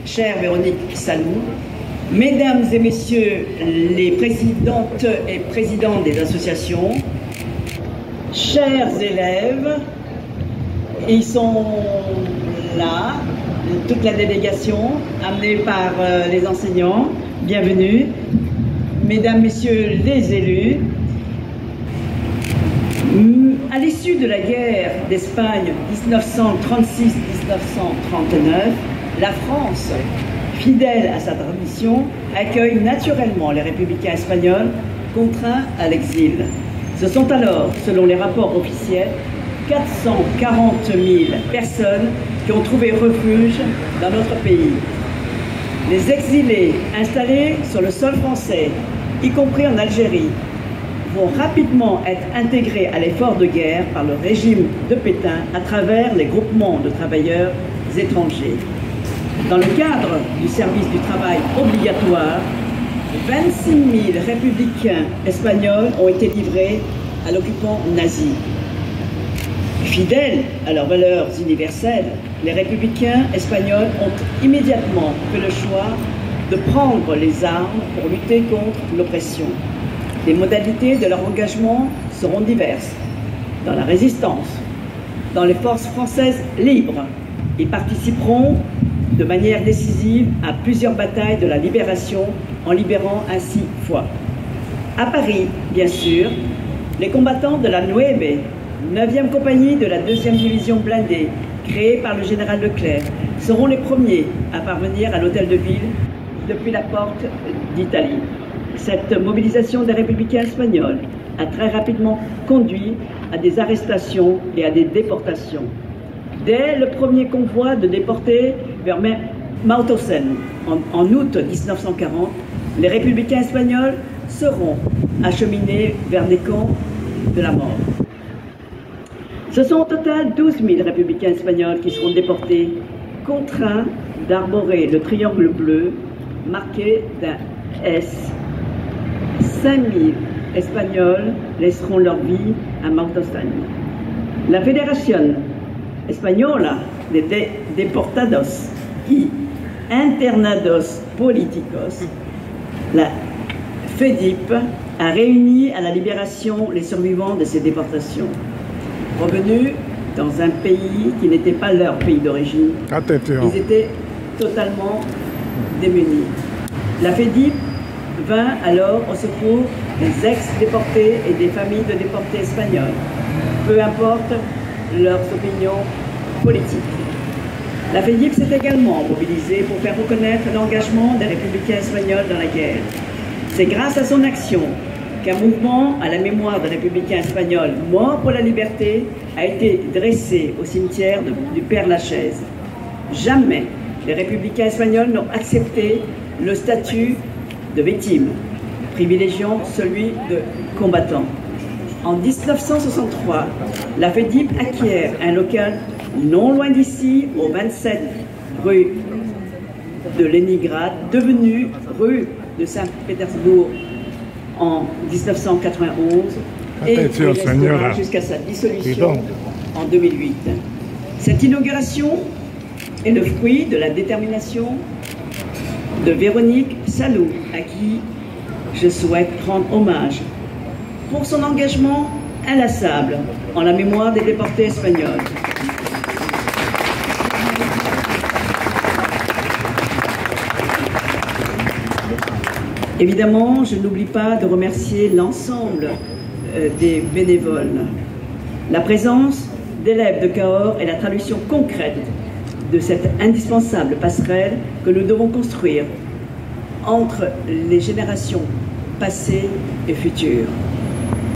chère Véronique Salou, mesdames et messieurs les présidentes et présidents des associations, chers élèves, ils sont là, toute la délégation amenée par les enseignants, bienvenue, mesdames, messieurs les élus. À l'issue de la guerre d'Espagne 1936-1939, la France, fidèle à sa tradition, accueille naturellement les républicains espagnols contraints à l'exil. Ce sont alors, selon les rapports officiels, 440 000 personnes qui ont trouvé refuge dans notre pays. Les exilés installés sur le sol français, y compris en Algérie, vont rapidement être intégrés à l'effort de guerre par le régime de Pétain à travers les groupements de travailleurs étrangers. Dans le cadre du service du travail obligatoire, 26 000 républicains espagnols ont été livrés à l'occupant nazi. Fidèles à leurs valeurs universelles, les républicains espagnols ont immédiatement fait le choix de prendre les armes pour lutter contre l'oppression. Les modalités de leur engagement seront diverses. Dans la résistance, dans les forces françaises libres, ils participeront de manière décisive à plusieurs batailles de la libération en libérant ainsi Foix. À Paris, bien sûr, les combattants de la 9e compagnie de la 2e division blindée, créée par le général Leclerc, seront les premiers à parvenir à l'hôtel de ville depuis la porte d'Italie. Cette mobilisation des républicains espagnols a très rapidement conduit à des arrestations et à des déportations. Dès le premier convoi de déportés vers Mauthausen en août 1940, les républicains espagnols seront acheminés vers des camps de la mort. Ce sont au total 12 000 républicains espagnols qui seront déportés, contraints d'arborer le triangle bleu marqué d'un S. 5 000 Espagnols laisseront leur vie à Mauthausen. La Fédération Española de Deportados y Internados Políticos, la FEDIP, a réuni à la libération les survivants de ces déportations. Revenus dans un pays qui n'était pas leur pays d'origine, ils étaient totalement démunis. La FEDIP vint alors au secours des ex-déportés et des familles de déportés espagnols, peu importe leurs opinions politiques. La FEDIP s'est également mobilisée pour faire reconnaître l'engagement des républicains espagnols dans la guerre. C'est grâce à son action qu'un mouvement à la mémoire des républicains espagnols morts pour la liberté a été dressé au cimetière du Père-Lachaise. Jamais les républicains espagnols n'ont accepté le statut de victime, privilégiant celui de combattant. En 1963, la FEDIP acquiert un local non loin d'ici, au 27 rue de Léningrad, devenu rue de Saint-Pétersbourg en 1991 et restera jusqu'à sa dissolution en 2008. Cette inauguration est le fruit de la détermination de Véronique Salou, à qui je souhaite rendre hommage pour son engagement inlassable en la mémoire des déportés espagnols. Évidemment, je n'oublie pas de remercier l'ensemble des bénévoles. La présence d'élèves de Cahors est la traduction concrète de cette indispensable passerelle que nous devons construire entre les générations passées et futures.